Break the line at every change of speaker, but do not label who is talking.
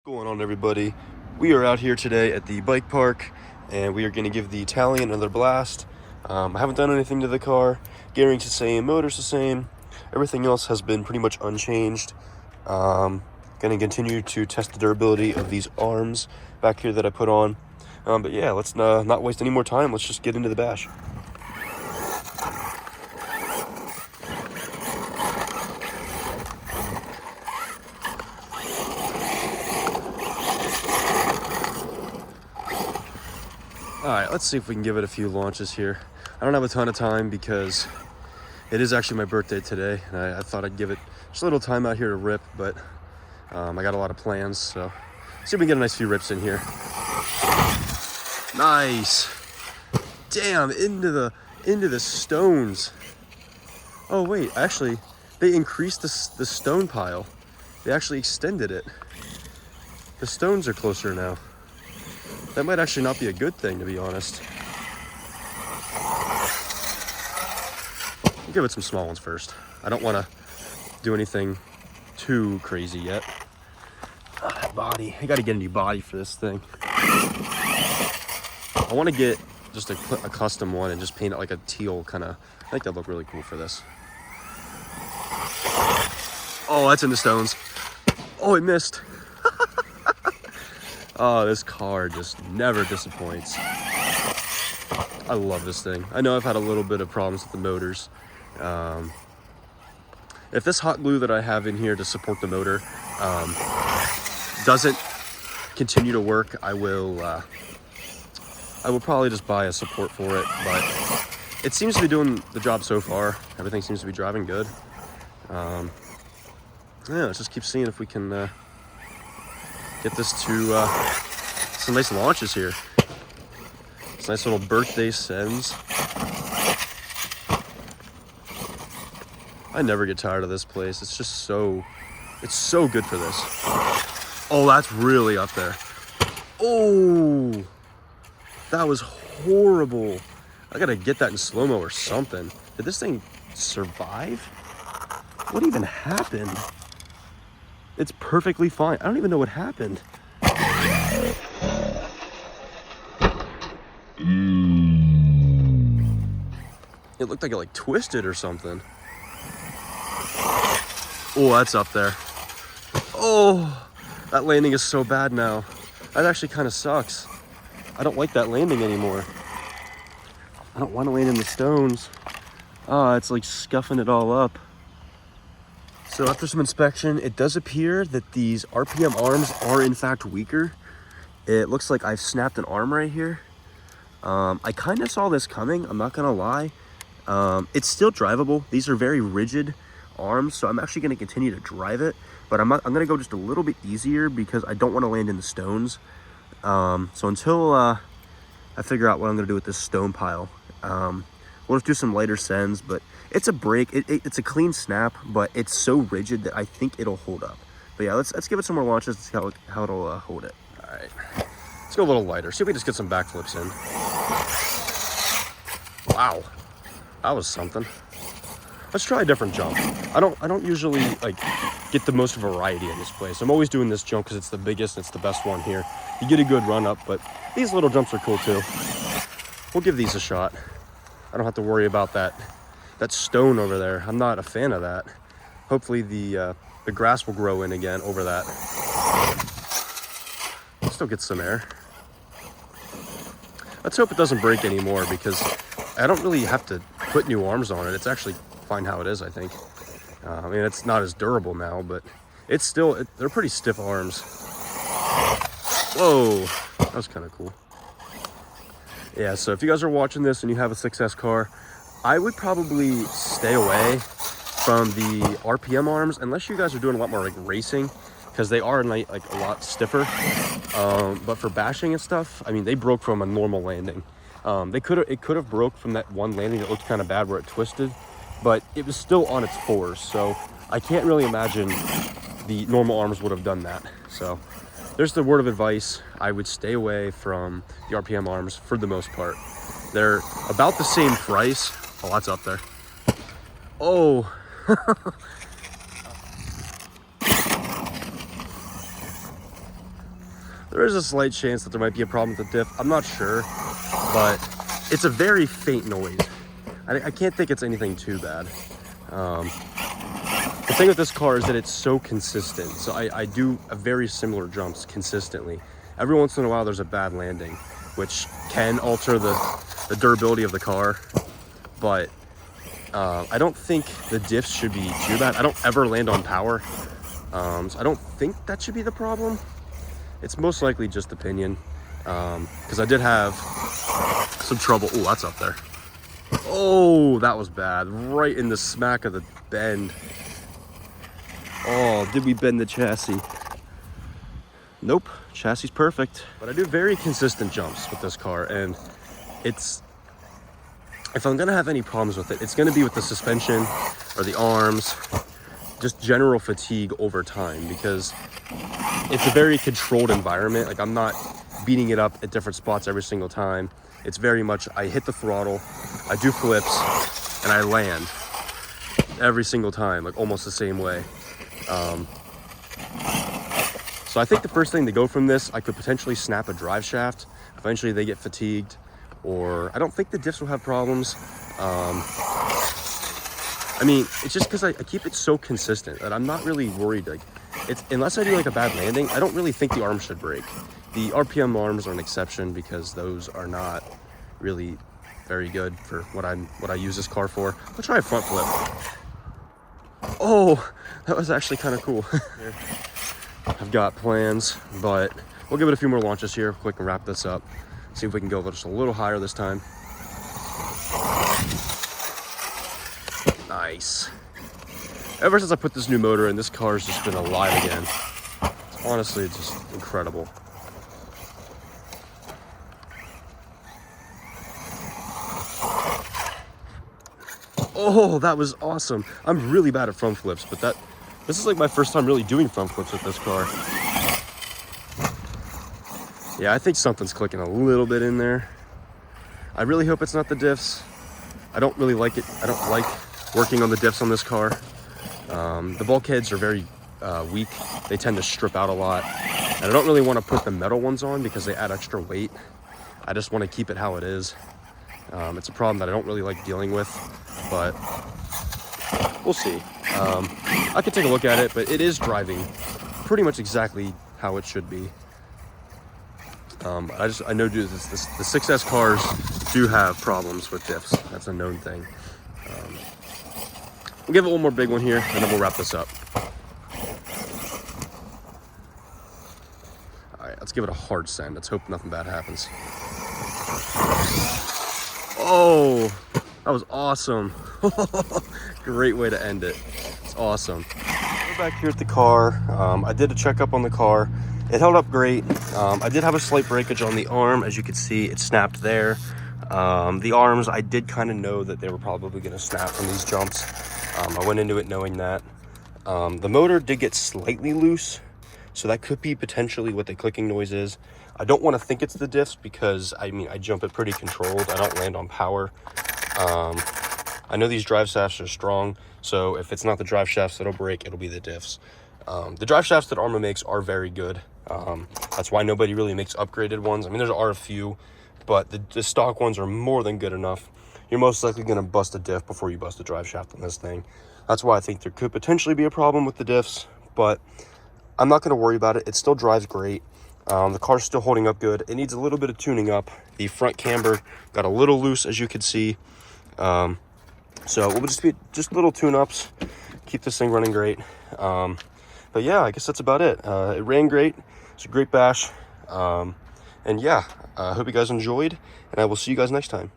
What's going on, everybody? We are out here today at the bike park and we are going to give the Talion another blast. I haven't done anything to the car. Gearing's the same, motor's the same, everything else has been pretty much unchanged. Going to continue to test the durability of these arms back here that I put on. But yeah, let's not waste any more time. Let's just get into the bash. Alright, let's see if we can give it a few launches here. I don't have a ton of time because it is actually my birthday today, and I thought I'd give it just a little time out here to rip, but I got a lot of plans, so see if we can get a nice few rips in here. Nice! Damn, into the stones. Oh wait, actually, they increased the stone pile. They actually extended it. The stones are closer now. That might actually not be a good thing, to be honest. I'll give it some small ones first. I don't want to do anything too crazy yet. Body. I got to get a new body for this thing. I want to get just a custom one and just paint it like a teal kind of. I think that'd look really cool for this. Oh, that's in the stones. Oh, it missed. Oh, this car just never disappoints. I love this thing. I know I've had a little bit of problems with the motors. If this hot glue that I have in here to support the motor doesn't continue to work, I will probably just buy a support for it. But it seems to be doing the job so far. Everything seems to be driving good. Yeah, let's just keep seeing if we can get this to some nice launches here. It's nice little birthday sends. I never get tired of this place. It's just it's so good for this. Oh, that's really up there. Oh, that was horrible. I gotta get that in slow-mo or something. Did this thing survive? What even happened? It's perfectly fine. I don't even know what happened. It looked like it twisted or something. Oh, that's up there. Oh, that landing is so bad now. That actually kind of sucks. I don't like that landing anymore. I don't want to land in the stones. Oh, it's like scuffing it all up. So after some inspection, it does appear that these RPM arms are in fact weaker. It looks like I've snapped an arm right here. I kind of saw this coming, I'm not gonna lie. It's still drivable. These are very rigid arms, so I'm actually gonna continue to drive it, but I'm gonna go just a little bit easier because I don't want to land in the stones. So until I figure out what I'm gonna do with this stone pile, we'll just do some lighter sends, but it's a break. It's a clean snap, but it's so rigid that I think it'll hold up. But yeah, let's give it some more launches to see how it'll hold it. All right, let's go a little lighter. See if we can just get some backflips in. Wow, that was something. Let's try a different jump. I don't usually get the most variety in this place. I'm always doing this jump because it's the biggest and it's the best one here. You get a good run up, but these little jumps are cool too. We'll give these a shot. I don't have to worry about that stone over there. I'm not a fan of that. Hopefully the grass will grow in again over that. Still get some air. Let's hope it doesn't break anymore because I don't really have to put new arms on it. It's actually fine how it is, I think. I mean, it's not as durable now, but it's still, they're pretty stiff arms. Whoa, that was kind of cool. Yeah, so if you guys are watching this and you have a success car, I would probably stay away from the RPM arms unless you guys are doing a lot more racing, because they are a lot stiffer. But for bashing and stuff, I mean, they broke from a normal landing. It could have broke from that one landing that looked kind of bad where it twisted, but it was still on its fours, so I can't really imagine the normal arms would have done that. So there's the word of advice. I would stay away from the RPM arms for the most part. They're about the same price. Oh, that's up there. Oh. There is a slight chance that there might be a problem with the diff. I'm not sure, but it's a very faint noise. I can't think it's anything too bad. The thing with this car is that it's so consistent. So I do a very similar jumps consistently. Every once in a while there's a bad landing, which can alter the durability of the car. But I don't think the diffs should be too bad. I don't ever land on power. So I don't think that should be the problem. It's most likely just opinion. Because I did have some trouble. Oh, that's up there. Oh, that was bad. Right in the smack of the bend. Oh, did we bend the chassis? Nope, chassis is perfect. But I do very consistent jumps with this car, and it's, if I'm gonna have any problems with it, it's gonna be with the suspension or the arms, just general fatigue over time, because it's a very controlled environment. Like, I'm not beating it up at different spots every single time. It's very much, I hit the throttle, I do flips, and I land every single time, like almost the same way. So I think the first thing to go from this, I could potentially snap a drive shaft. Eventually they get fatigued, or I don't think the diffs will have problems. I mean, it's just because I keep it so consistent that I'm not really worried. Like, it's, unless I do like a bad landing, I don't really think the arms should break. The RPM arms are an exception because those are not really very good for what I use this car for. I'll try a front flip. Oh, that was actually kind of cool. I've got plans, but we'll give it a few more launches here quick and wrap this up. See if we can go just a little higher this time. Nice. Ever since I put this new motor in, this car's just been alive again. It's honestly just incredible. Oh, that was awesome. I'm really bad at front flips, but this is like my first time really doing front flips with this car. Yeah, I think something's clicking a little bit in there. I really hope it's not the diffs. I don't really like it. I don't like working on the diffs on this car. The bulkheads are very weak. They tend to strip out a lot. And I don't really want to put the metal ones on because they add extra weight. I just want to keep it how it is. It's a problem that I don't really like dealing with, but we'll see. I could take a look at it, but it is driving pretty much exactly how it should be. I know the 6S cars do have problems with diffs. That's a known thing. We'll give it one more big one here, and then we'll wrap this up. All right, let's give it a hard send. Let's hope nothing bad happens. Oh, that was awesome. Great way to end it. It's awesome. We're back here at the car. I did a checkup on the car. It held up great. I did have a slight breakage on the arm. As you can see, it snapped there. The arms, I did kind of know that they were probably going to snap from these jumps. I went into it knowing that. The motor did get slightly loose, so that could be potentially what the clicking noise is. I don't want to think it's the diffs because, I mean, I jump it pretty controlled. I don't land on power. I know these drive shafts are strong, so if it's not the drive shafts that'll break, it'll be the diffs. The drive shafts that Arrma makes are very good. That's why nobody really makes upgraded ones. I mean, there are a few, but the stock ones are more than good enough. You're most likely going to bust a diff before you bust a drive shaft on this thing. That's why I think there could potentially be a problem with the diffs, but I'm not going to worry about it. It still drives great. The car's still holding up good. It needs a little bit of tuning up. The front camber got a little loose, as you can see. So it will just be just little tune-ups. Keep this thing running great. But yeah, I guess that's about it. It ran great. It's a great bash. And yeah, I hope you guys enjoyed, and I will see you guys next time.